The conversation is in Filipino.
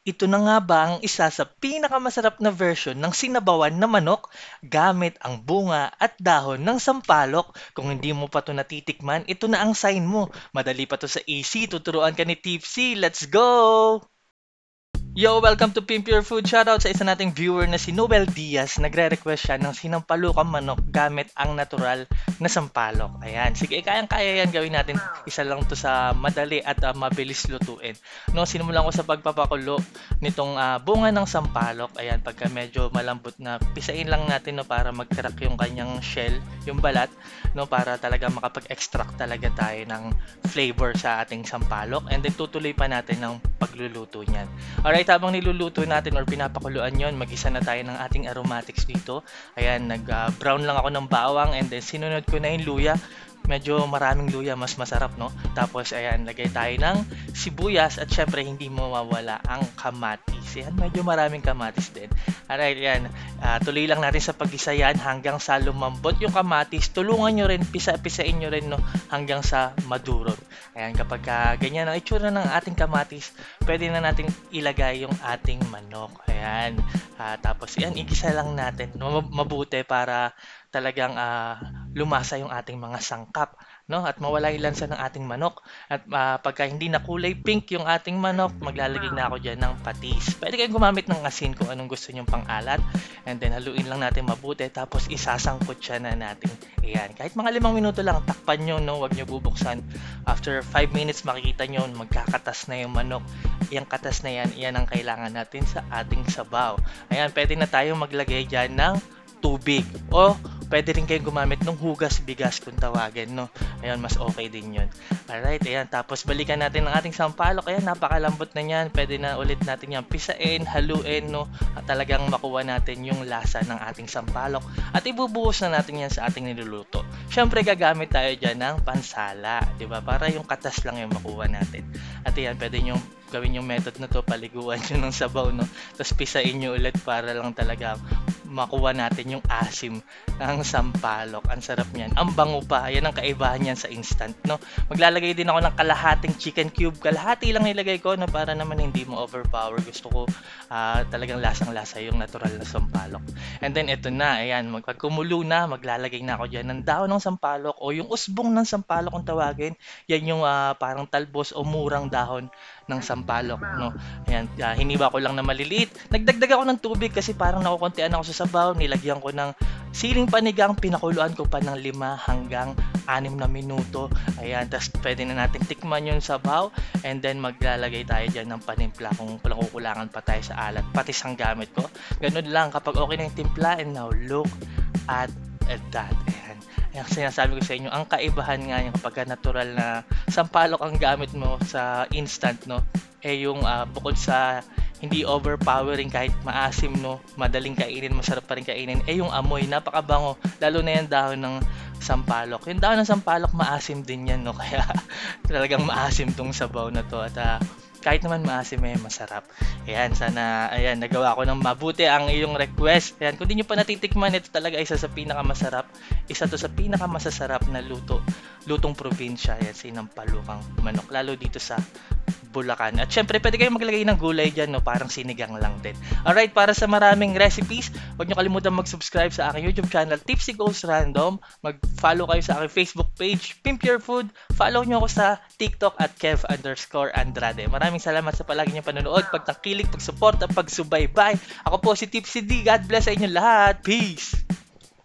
Ito na nga ba ang isa sa pinakamasarap na version ng sinabawan na manok gamit ang bunga at dahon ng sampalok? Kung hindi mo pa 'to natitikman, ito na ang sign mo. Madali pa 'to sa AC, tuturuan ka ni Tipsy. Let's go! Yo, welcome to Pimp Your Food. Shoutout sa isa nating viewer na si Noel Diaz. Nagre-request siya ng sinampalukang manok gamit ang natural na sampalok. Ayan, sige, kayang-kaya yan. Gawin natin. Isa lang to sa madali at mabilis lutuin. No, sinimulan ko sa pagpapakulo nitong bunga ng sampalok. Ayan, pagka medyo malambot na, pisain lang natin no, para mag-crack yung kanyang shell, yung balat, no, para talaga makapag-extract talaga tayo ng flavor sa ating sampalok. And then tutuloy pa natin ng pagluluto niyan. Alright, habang niluluto natin or pinapakuluan yon, mag-isa na tayo ng ating aromatics dito. Ayan, nag-brown lang ako ng bawang and then sinunod ko na yung luya. Medyo maraming luya, mas masarap, no? Tapos, ayan, lagay tayo ng sibuyas at syempre hindi mawawala ang kamatis. Ayan, medyo maraming kamatis din. Alright, ayan, tuloy lang natin sa pag-isa yan hanggang sa lumambot yung kamatis. Tulungan nyo rin, pisa-pisain nyo rin, no? Hanggang sa madurog. Ayan, kapag ganyan ang itsura ng ating kamatis, pwede na natin ilagay yung ating manok. Ayan, tapos, ayan, igisa lang natin, no? Mabuti para talagang lumasa yung ating mga sangkap, no? At mawala yung lansa ng ating manok. At pagka hindi na kulay pink yung ating manok, maglalagay na ako dyan ng patis. Pwede kayong gumamit ng asin kung anong gusto nyong pang-alat. And then haluin lang natin mabuti, tapos isasangkot siya na natin. Ayan, kahit mga 5 minuto lang, takpan nyo, no? Huwag nyo bubuksan. After 5 minutes, makikita nyo, magkakatas na yung manok. Yung katas na yan, yan ang kailangan natin sa ating sabaw. Ayan, pwede na tayo maglagay dyan ng tubig o pwede rin kayong gumamit ng hugas bigas kung tawagin, no? Ayun, mas okay din yun. Alright, ayan, tapos balikan natin ang ating sampalok. Ayan, napakalambot na yan. Pwede na ulit natin yan pisain, haluin, no? At talagang makuha natin yung lasa ng ating sampalok. At ibubuhos na natin yan sa ating niluluto. Siyempre, gagamit tayo dyan ng pansala, di ba? Para yung katas lang yung makuha natin. At ayan, pwede nyo gawin yung method na to, paliguan nyo ng sabaw, no? Tapos pisain nyo ulit para lang talaga makuha natin yung asim ng sampalok. Ang sarap niyan. Ang bango pa. Yan ang kaibahan niyan sa instant, no? Maglalagay din ako ng kalahating chicken cube. Kalahati lang nilagay ko, no? Para naman hindi mo overpower. Gusto ko talagang lasang-lasa yung natural na sampalok. And then, ito na. Ayan. Pag kumulo na, maglalagay na ako dyan ng dahon ng sampalok o yung usbong ng sampalok kung tawagin. Yan yung parang talbos o murang dahon ng sampalok, no? Ayan, hiniwa ko lang na maliliit. Nagdagdag ako ng tubig kasi parang nakukuntian ako sa sabaw. Nilagyan ko ng siling panigang, pinakuluan ko pa ng 5 hanggang 6 na minuto. Ayan, tapos pwede na natin tikman yung sabaw. And then maglalagay tayo dyan ng panimpla kung kukulangan pa tayo sa alat. Patis ang gamit ko. Ganun lang, kapag okay na yung timpla, and now look at that. Ayan. Yung sinasabi ko sa inyo, ang kaibahan nga yung kapag natural na sampalok ang gamit mo sa instant, no? Yung bukod sa hindi overpowering kahit maasim, no? Madaling kainin, masarap pa rin kainin. Yung amoy, napakabango. Lalo na yung dahon ng sampalok. Yung dahon ng sampalok, maasim din yan, no? Kaya talagang maasim tong sabaw na to. At kahit naman maasim masarap. Ayan, sana, ayan, nagawa ko ng mabuti ang iyong request. Ayan, kung di nyo pa natitikman, ito talaga isa sa pinakamasarap. Isa to sa pinakamasasarap na lutong probinsya. Ayan, sinampalukang manok. Lalo dito sa Bulacan. At syempre, pwede kayong maglagay ng gulay dyan, no? Parang sinigang lang din. Alright, para sa maraming recipes, huwag nyo kalimutan mag-subscribe sa aking YouTube channel, Tipsy Goes Random. Mag-follow kayo sa aking Facebook page, Pimp Your Food. Follow nyo ako sa TikTok at Kev_Andrade. Maraming salamat sa palagi nyo panonood, pagtangkilik, pagsupport at pagsubaybay. Ako po si Tipsy D. God bless sa inyo lahat. Peace!